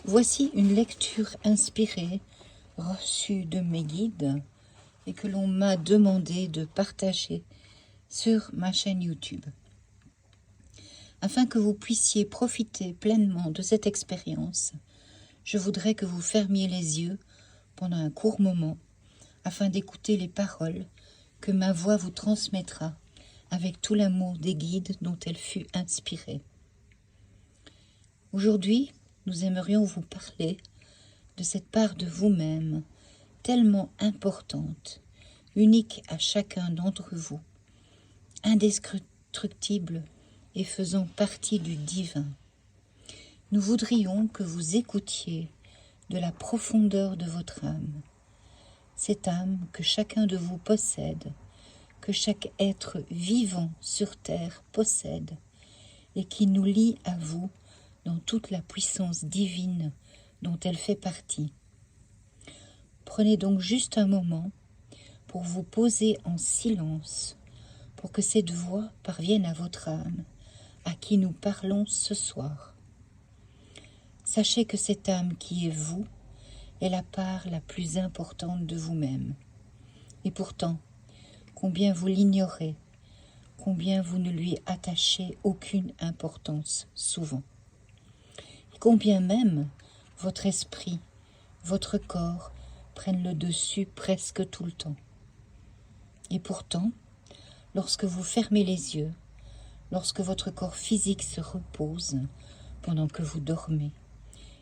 Voici une lecture inspirée, reçue de mes guides et que l'on m'a demandé de partager sur ma chaîne YouTube. Afin que vous puissiez profiter pleinement de cette expérience, je voudrais que vous fermiez les yeux pendant un court moment afin d'écouter les paroles que ma voix vous transmettra avec tout l'amour des guides dont elle fut inspirée. Aujourd'hui, nous aimerions vous parler de cette part de vous-même tellement importante, unique à chacun d'entre vous, indescriptible et faisant partie du divin. Nous voudrions que vous écoutiez de la profondeur de votre âme, cette âme que chacun de vous possède, que chaque être vivant sur terre possède et qui nous lie à vous dans toute la puissance divine dont elle fait partie. Prenez donc juste un moment pour vous poser en silence, pour que cette voix parvienne à votre âme, à qui nous parlons ce soir. Sachez que cette âme qui est vous est la part la plus importante de vous-même. Et pourtant, combien vous l'ignorez, combien vous ne lui attachez aucune importance souvent. Et combien même votre esprit, votre corps prennent le dessus presque tout le temps. Et pourtant, lorsque vous fermez les yeux, lorsque votre corps physique se repose pendant que vous dormez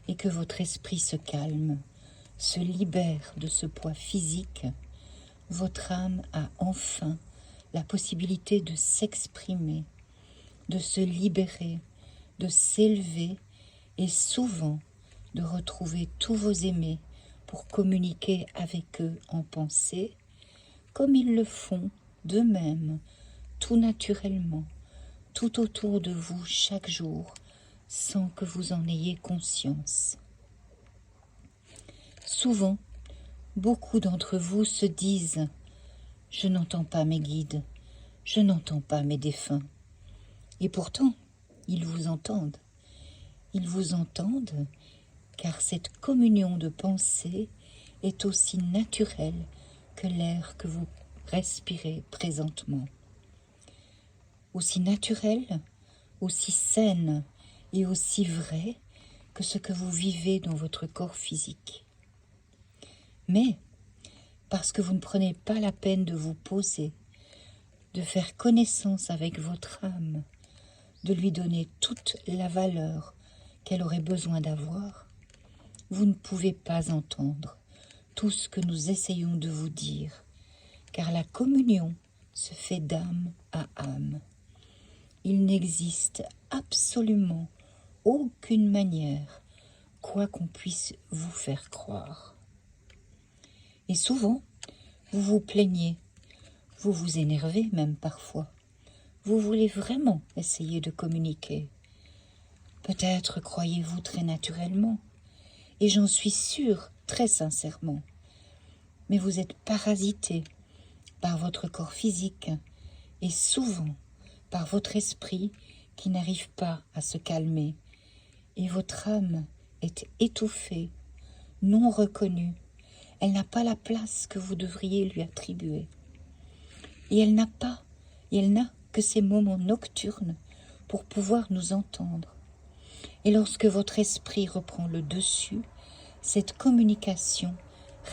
et que votre esprit se calme, se libère de ce poids physique, votre âme a enfin la possibilité de s'exprimer, de se libérer, de s'élever et souvent de retrouver tous vos aimés pour communiquer avec eux en pensée, comme ils le font d'eux-mêmes, tout naturellement, tout autour de vous chaque jour, sans que vous en ayez conscience. Souvent, beaucoup d'entre vous se disent « Je n'entends pas mes guides, je n'entends pas mes défunts ». Et pourtant, ils vous entendent. Ils vous entendent car cette communion de pensée est aussi naturelle que l'air que vous respirez présentement. Aussi naturelle, aussi saine et aussi vraie que ce que vous vivez dans votre corps physique. Mais, parce que vous ne prenez pas la peine de vous poser, de faire connaissance avec votre âme, de lui donner toute la valeur qu'elle aurait besoin d'avoir, vous ne pouvez pas entendre tout ce que nous essayons de vous dire, car la communion se fait d'âme à âme. Il n'existe absolument aucune manière, quoi qu'on puisse vous faire croire. Et souvent, vous vous plaignez, vous vous énervez même parfois. Vous voulez vraiment essayer de communiquer. Peut-être croyez-vous très naturellement, et j'en suis sûre très sincèrement. Mais vous êtes parasité par votre corps physique et souvent par votre esprit qui n'arrive pas à se calmer. Et votre âme est étouffée, non reconnue. Elle n'a pas la place que vous devriez lui attribuer. Et elle n'a que ces moments nocturnes pour pouvoir nous entendre. Et lorsque votre esprit reprend le dessus, cette communication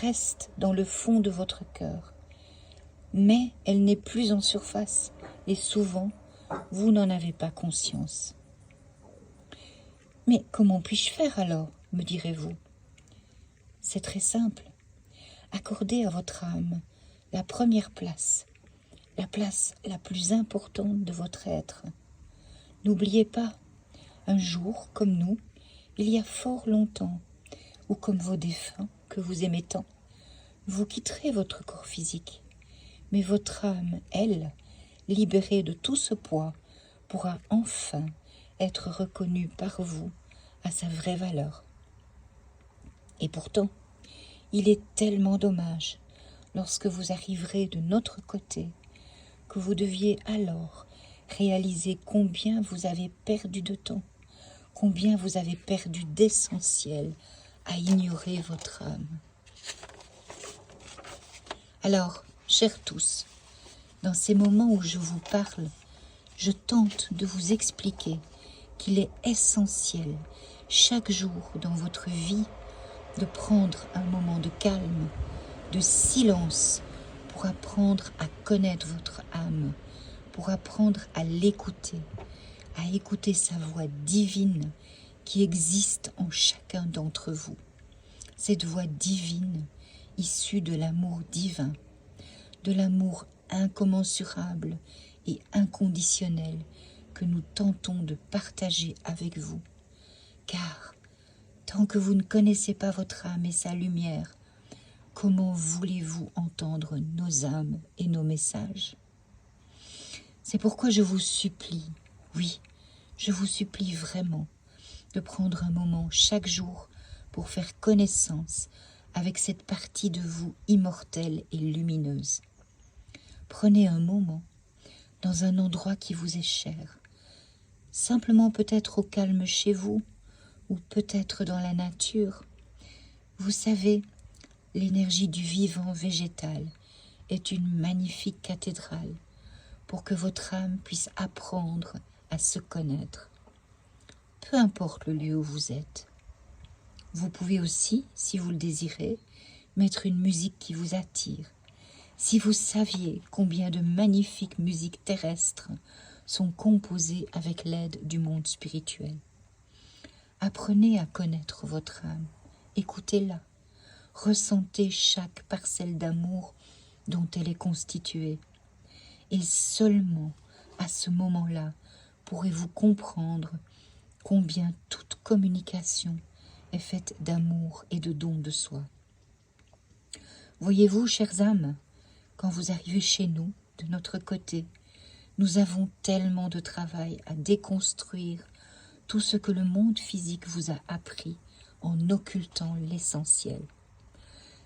reste dans le fond de votre cœur. Mais elle n'est plus en surface et souvent, vous n'en avez pas conscience. Mais comment puis-je faire alors, me direz-vous? C'est très simple. Accordez à votre âme la première place, la place la plus importante de votre être. N'oubliez pas, un jour, comme nous, il y a fort longtemps, ou comme vos défunts que vous aimez tant, vous quitterez votre corps physique, mais votre âme, elle, libérée de tout ce poids, pourra enfin être reconnue par vous à sa vraie valeur. Et pourtant, il est tellement dommage, lorsque vous arriverez de notre côté, que vous deviez alors réaliser combien vous avez perdu de temps, combien vous avez perdu d'essentiel à ignorer votre âme. Alors, chers tous, dans ces moments où je vous parle, je tente de vous expliquer qu'il est essentiel chaque jour dans votre vie de prendre un moment de calme, de silence pour apprendre à connaître votre âme, pour apprendre à l'écouter, à écouter sa voix divine qui existe en chacun d'entre vous. Cette voix divine issue de l'amour divin, de l'amour incommensurable et inconditionnel que nous tentons de partager avec vous. Car tant que vous ne connaissez pas votre âme et sa lumière, comment voulez-vous entendre nos âmes et nos messages? C'est pourquoi je vous supplie, oui, je vous supplie vraiment de prendre un moment chaque jour pour faire connaissance avec cette partie de vous immortelle et lumineuse. Prenez un moment dans un endroit qui vous est cher, simplement peut-être au calme chez vous ou peut-être dans la nature. Vous savez, l'énergie du vivant végétal est une magnifique cathédrale pour que votre âme puisse apprendre à se connaître. Peu importe le lieu où vous êtes. Vous pouvez aussi, si vous le désirez, mettre une musique qui vous attire. Si vous saviez combien de magnifiques musiques terrestres sont composées avec l'aide du monde spirituel. Apprenez à connaître votre âme, écoutez-la, ressentez chaque parcelle d'amour dont elle est constituée. Et seulement à ce moment-là pourrez-vous comprendre combien toute communication est faite d'amour et de don de soi. Voyez-vous, chères âmes, quand vous arrivez chez nous, de notre côté, nous avons tellement de travail à déconstruire tout ce que le monde physique vous a appris en occultant l'essentiel.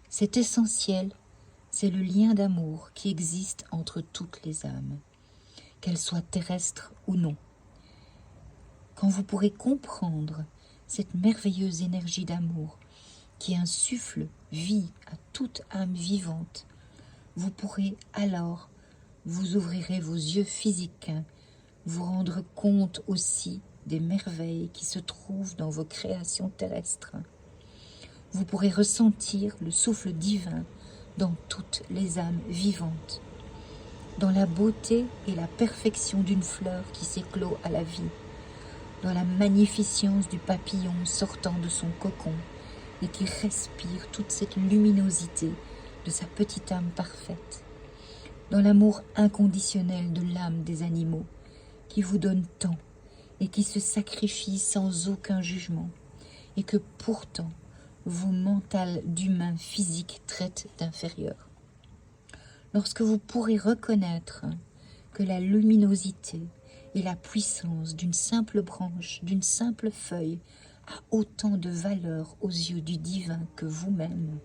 Cet essentiel, c'est le lien d'amour qui existe entre toutes les âmes, qu'elles soient terrestres ou non. Quand vous pourrez comprendre cette merveilleuse énergie d'amour qui insuffle vie à toute âme vivante, vous pourrez alors, vous ouvrirez vos yeux physiques, vous rendre compte aussi des merveilles qui se trouvent dans vos créations terrestres. Vous pourrez ressentir le souffle divin dans toutes les âmes vivantes, dans la beauté et la perfection d'une fleur qui s'éclot à la vie, dans la magnificence du papillon sortant de son cocon et qui respire toute cette luminosité de sa petite âme parfaite, dans l'amour inconditionnel de l'âme des animaux qui vous donne tant et qui se sacrifie sans aucun jugement et que pourtant vos mental d'humain physique traitent d'inférieur. Lorsque vous pourrez reconnaître que la luminosité et la puissance d'une simple branche, d'une simple feuille a autant de valeur aux yeux du divin que vous-même,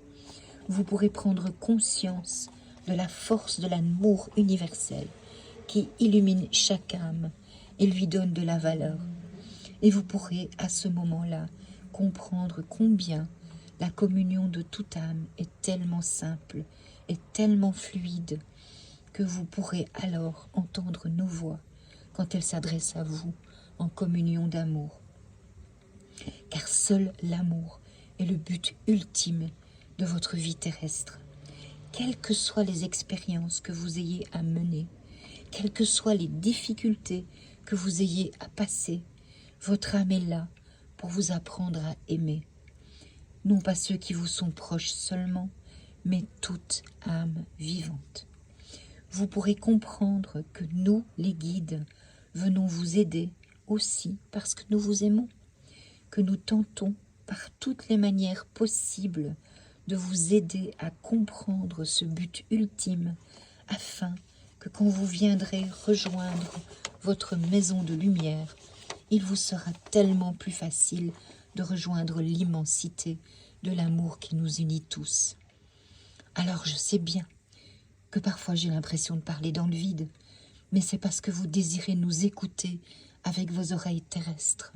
vous pourrez prendre conscience de la force de l'amour universel qui illumine chaque âme et lui donne de la valeur. Et vous pourrez à ce moment-là comprendre combien la communion de toute âme est tellement simple et tellement fluide que vous pourrez alors entendre nos voix quand elles s'adressent à vous en communion d'amour. Car seul l'amour est le but ultime de votre vie terrestre. Quelles que soient les expériences que vous ayez à mener, quelles que soient les difficultés que vous ayez à passer, votre âme est là pour vous apprendre à aimer. Non pas ceux qui vous sont proches seulement, mais toute âme vivante. Vous pourrez comprendre que nous, les guides, venons vous aider aussi parce que nous vous aimons, que nous tentons par toutes les manières possibles de vous aider à comprendre ce but ultime afin que quand vous viendrez rejoindre votre maison de lumière, il vous sera tellement plus facile de rejoindre l'immensité de l'amour qui nous unit tous. Alors je sais bien que parfois j'ai l'impression de parler dans le vide, mais c'est parce que vous désirez nous écouter avec vos oreilles terrestres,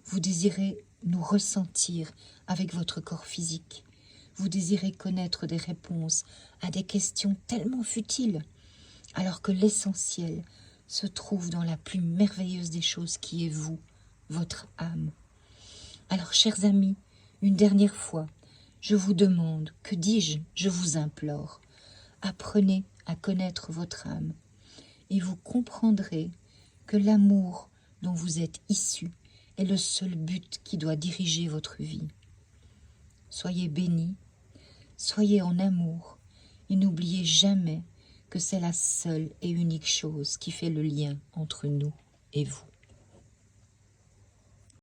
Vous désirez nous ressentir avec votre corps physique. Vous désirez connaître des réponses à des questions tellement futiles, alors que l'essentiel se trouve dans la plus merveilleuse des choses qui est vous, votre âme. Alors, chers amis, une dernière fois, je vous demande, que dis-je, je vous implore, apprenez à connaître votre âme et vous comprendrez que l'amour dont vous êtes issus est le seul but qui doit diriger votre vie. Soyez bénis, soyez en amour et n'oubliez jamais que c'est la seule et unique chose qui fait le lien entre nous et vous.